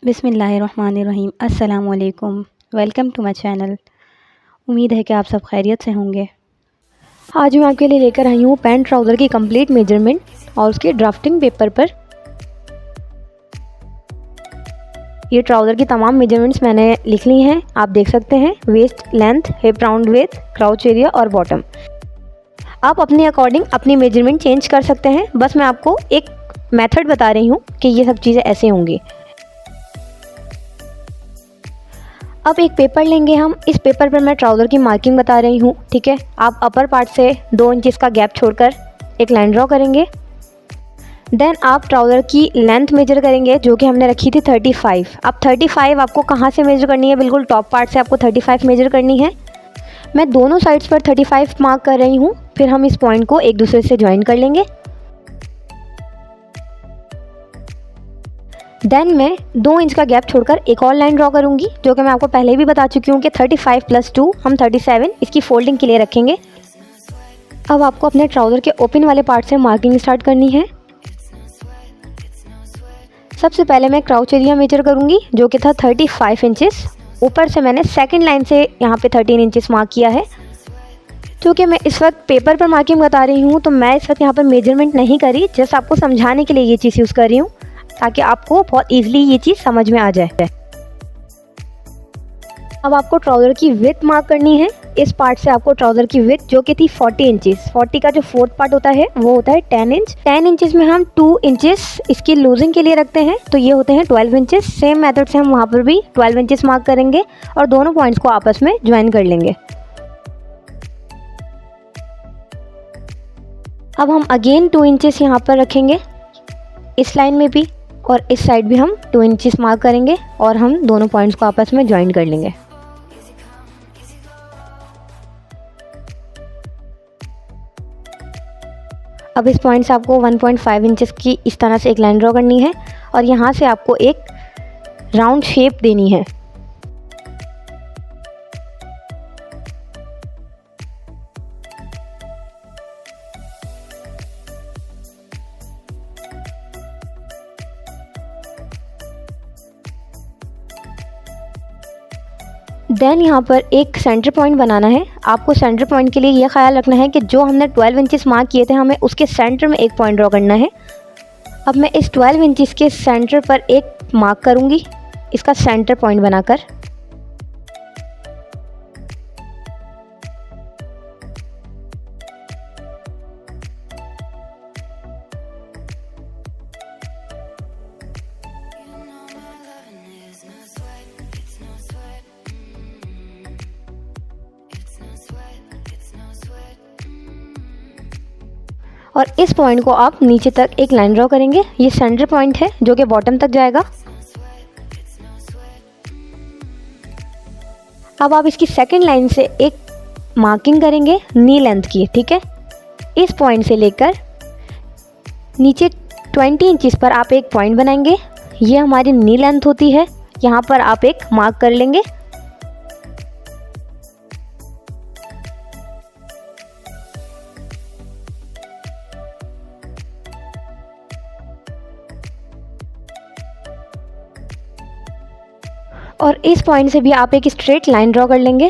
बिस्मिल्लाहिर्रहमानिर्रहीम। अस्सलामुअलैकुम। Welcome to my channel. उम्मीद है कि आप सब खैरियत से होंगे। आज मैं आपके लिए लेकर आई हूँ पैंट ट्राउज़र की कंप्लीट मेजरमेंट और उसके ड्राफ्टिंग पेपर पर। ये ट्राउज़र की तमाम मेजरमेंट्स मैंने लिख ली हैं, आप देख सकते हैं। Waist length, hip round width, crotch area और बॉटम। आप अपने अकॉर्डिंग अपनी मेजरमेंट चेंज कर सकते हैं। बस मैं आपको एक मेथड बता रही हूँ कि ये सब चीज़ें ऐसे होंगी। अब एक पेपर लेंगे हम। इस पेपर पर मैं ट्राउज़र की मार्किंग बता रही हूँ, ठीक है। आप अपर पार्ट से 2 इंचेस का गैप छोड़कर एक लाइन ड्रॉ करेंगे। देन आप ट्राउज़र की लेंथ मेजर करेंगे, जो कि हमने रखी थी 35। अब 35 आपको कहाँ से मेजर करनी है? बिल्कुल टॉप पार्ट से आपको 35 मेजर करनी है। मैं दोनों साइड्स पर 35 मार्क कर रही हूँ। फिर हम इस पॉइंट को एक दूसरे से ज्वाइन कर लेंगे। देन मैं 2 इंच का गैप छोड़कर एक और लाइन ड्रॉ करूंगी, जो कि मैं आपको पहले भी बता चुकी हूँ कि 35 + 2 हम 37 इसकी फोल्डिंग के लिए रखेंगे। अब आपको अपने ट्राउज़र के ओपन वाले पार्ट से मार्किंग स्टार्ट करनी है। सबसे पहले मैं क्राउच एरिया मेजर करूंगी, जो कि था 35 इंचेस। ऊपर से मैंने सेकेंड लाइन से यहाँ पे 13 इंचेस मार्क किया है। क्योंकि मैं इस वक्त पेपर पर मार्किंग बता रही हूँ, तो मैं इस वक्त यहाँ पर मेजरमेंट नहीं करी, जस्ट आपको समझाने के लिए ये चीज़ यूज़ कर रही हूँ, ताकि आपको बहुत ईजिली ये चीज़ समझ में आ जाए। अब आपको ट्राउज़र की विड्थ मार्क करनी है। इस पार्ट से आपको ट्राउज़र की विड्थ, जो कि थी 40 इंचेस, 40 का जो फोर्थ पार्ट होता है वो होता है 10 इंच। 10 इंचेस में हम 2 इंचेस इसकी लूजिंग के लिए रखते हैं, तो ये होते हैं 12 इंचेस। सेम मेथड से हम वहाँ पर भी 12 इंचेस मार्क करेंगे और दोनों पॉइंट्स को आपस में ज्वाइन कर लेंगे। अब हम अगेन 2 इंचेस यहाँ पर रखेंगे, इस लाइन में भी, और इस साइड भी हम 2 इंचेस मार्क करेंगे और हम दोनों पॉइंट्स को आपस में ज्वाइन कर लेंगे। अब इस पॉइंट से आपको 1.5 इंचेस की इस तरह से एक लाइन ड्रॉ करनी है और यहाँ से आपको एक राउंड शेप देनी है। देन यहाँ पर एक सेंटर पॉइंट बनाना है। आपको सेंटर पॉइंट के लिए ये ख्याल रखना है कि जो हमने 12 इंचेस मार्क किए थे, हमें उसके सेंटर में एक पॉइंट ड्रॉ करना है। अब मैं इस 12 इंचेस के सेंटर पर एक मार्क करूँगी, इसका सेंटर पॉइंट बनाकर। और इस पॉइंट को आप नीचे तक एक लाइन ड्रॉ करेंगे। ये सेंटर पॉइंट है जो कि बॉटम तक जाएगा। अब आप इसकी सेकंड लाइन से एक मार्किंग करेंगे नी लेंथ की, ठीक है। इस पॉइंट से लेकर नीचे 20 इंचेस पर आप एक पॉइंट बनाएंगे। ये हमारी नी लेंथ होती है, यहाँ पर आप एक मार्क कर लेंगे। और इस पॉइंट से भी आप एक स्ट्रेट लाइन ड्रॉ कर लेंगे।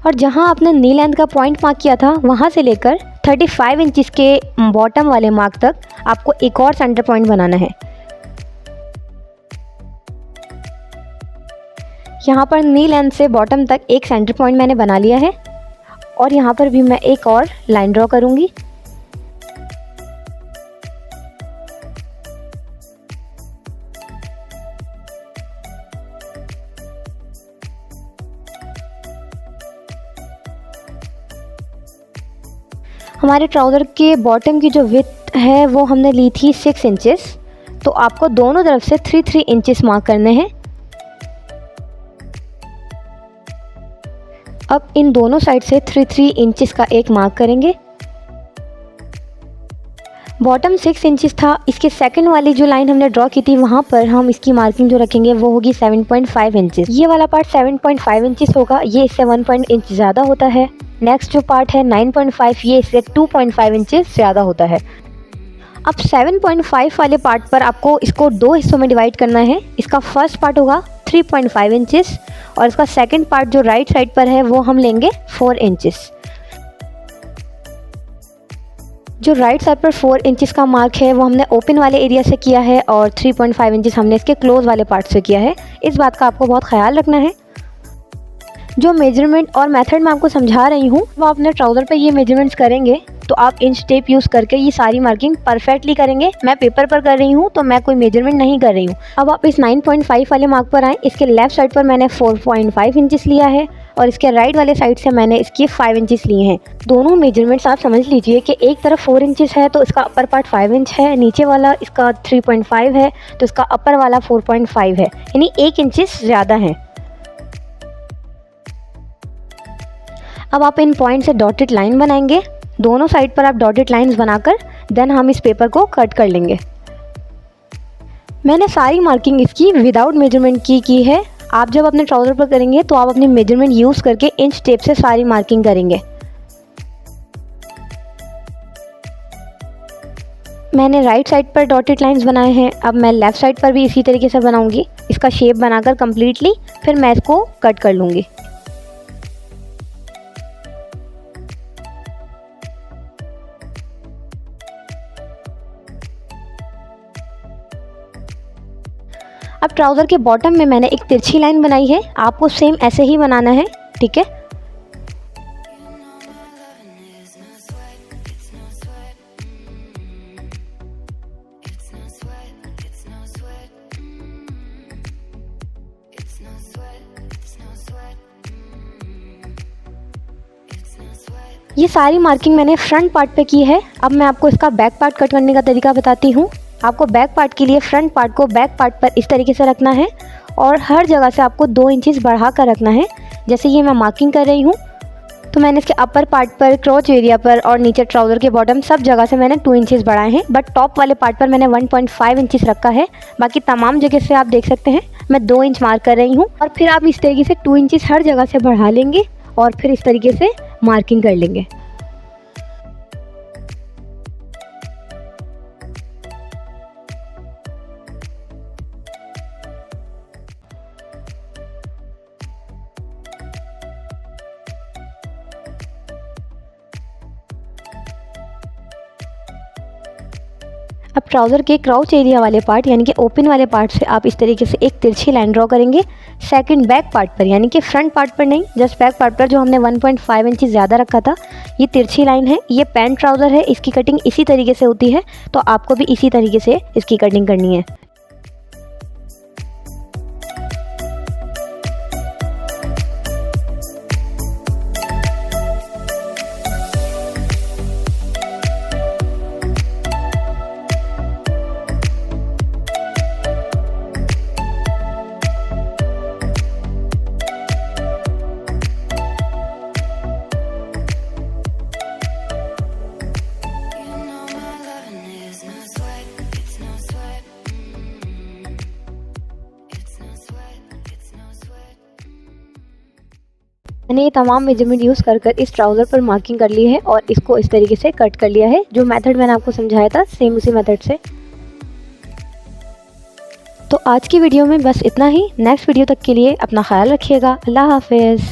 और जहां आपने नी लेंथ का पॉइंट मार्क किया था, वहां से लेकर 35 इंचेस के बॉटम वाले मार्क तक आपको एक और सेंटर पॉइंट बनाना है। यहाँ पर नी लेंथ से बॉटम तक एक सेंटर पॉइंट मैंने बना लिया है और यहाँ पर भी मैं एक और लाइन ड्रॉ करूँगी। हमारे ट्राउज़र के बॉटम की जो विड्थ है वो हमने ली थी 6 इंचेस, तो आपको दोनों तरफ से 3-3 इंचेस मार्क करने हैं। अब इन दोनों साइड से 3-3 इंचेस का एक मार्क करेंगे। बॉटम 6 इंचेस था। इसके सेकंड वाली जो लाइन हमने ड्रॉ की थी वहाँ पर हम इसकी मार्किंग जो रखेंगे वो होगी 7.5 इंचेस। ये वाला पार्ट 7.5 इंचेस होगा, ये इससे 1 इंच ज़्यादा होता है। नेक्स्ट जो पार्ट है 9.5, ये इससे 2.5 इंचेस ज़्यादा होता है। अब 7.5 वाले पार्ट पर आपको इसको दो हिस्सों में डिवाइड करना है। इसका फर्स्ट पार्ट होगा 3.5 इंचेस और इसका सेकंड पार्ट जो राइट साइड पर है वो हम लेंगे 4 इंचेस। जो राइट साइड पर 4 इंचेस का मार्क है वो हमने ओपन वाले एरिया से किया है और 3.5 इंचेस हमने इसके क्लोज वाले पार्ट से किया है। इस बात का आपको बहुत ख्याल रखना है। जो मेजरमेंट और मेथड मैं आपको समझा रही हूँ वो अपने ट्राउज़र पे ये मेजरमेंट्स करेंगे तो आप इंच टेप यूज़ करके ये सारी मार्किंग परफेक्टली करेंगे। मैं पेपर पर कर रही हूँ तो मैं कोई मेजरमेंट नहीं कर रही हूँ। अब आप इस 9.5 वाले मार्क पर आएँ। इसके लेफ़्ट साइड पर मैंने 4.5 इंचेस लिया है और इसके राइट वाले साइड से मैंने इसकी 5 इंचेस लिए हैं। दोनों मेजरमेंट्स आप समझ लीजिए कि एक तरफ 4 इंचेस है तो इसका अपर पार्ट 5 इंच है, नीचे वाला इसका 3.5 है तो इसका अपर वाला 4.5 है, यानी 1 इंचेस ज़्यादा है। अब आप इन पॉइंट से डॉटेड लाइन बनाएंगे। दोनों साइड पर आप डॉटेड लाइंस बनाकर देन हम इस पेपर को कट कर लेंगे। मैंने सारी मार्किंग इसकी विदाउट मेजरमेंट की है। आप जब अपने ट्राउज़र पर करेंगे तो आप अपनी मेजरमेंट यूज़ करके इंच टेप से सारी मार्किंग करेंगे। मैंने राइट साइड पर डॉटेड लाइंस बनाए हैं। अब मैं लेफ़्ट साइड पर भी इसी तरीके से बनाऊंगी। इसका शेप बनाकर कम्प्लीटली फिर मैं इसको कट कर लूँगी। अब ट्राउज़र के बॉटम में मैंने एक तिरछी लाइन बनाई है। आपको सेम ऐसे ही बनाना है, ठीक है। ये सारी मार्किंग मैंने फ्रंट पार्ट पे की है। अब मैं आपको इसका बैक पार्ट कट करने का तरीका बताती हूँ। आपको बैक पार्ट के लिए फ्रंट पार्ट को बैक पार्ट पर इस तरीके से रखना है और हर जगह से आपको 2 इंचेस बढ़ा कर रखना है। जैसे ये मैं मार्किंग कर रही हूँ तो मैंने इसके अपर पार्ट पर, क्रोच एरिया पर और नीचे ट्राउज़र के बॉटम सब जगह से मैंने 2 इंचेस बढ़ाए हैं, बट टॉप वाले पार्ट पर मैंने 1.5 इंचेस रखा है। बाकी तमाम जगह से आप देख सकते हैं मैं 2 इंच मार्क कर रही हूँ और फिर आप इस तरीके से 2 इंचेस हर जगह से बढ़ा लेंगे और फिर इस तरीके से मार्किंग कर लेंगे। अब ट्राउज़र के क्राउच एरिया वाले पार्ट यानी कि ओपन वाले पार्ट से आप इस तरीके से एक तिरछी लाइन ड्रॉ करेंगे सेकंड बैक पार्ट पर, यानी कि फ्रंट पार्ट पर नहीं, जस्ट बैक पार्ट पर जो हमने 1.5 इंच ज़्यादा रखा था। ये तिरछी लाइन है। ये पैंट ट्राउज़र है, इसकी कटिंग इसी तरीके से होती है तो आपको भी इसी तरीके से इसकी कटिंग करनी है। मैंने ये तमाम मेजरमेंट यूज़ कर इस ट्राउज़र पर मार्किंग कर ली है और इसको इस तरीके से कट कर लिया है। जो मेथड मैंने आपको समझाया था सेम उसी मेथड से। तो आज की वीडियो में बस इतना ही। नेक्स्ट वीडियो तक के लिए अपना ख्याल रखिएगा। अल्लाह हाफिज़।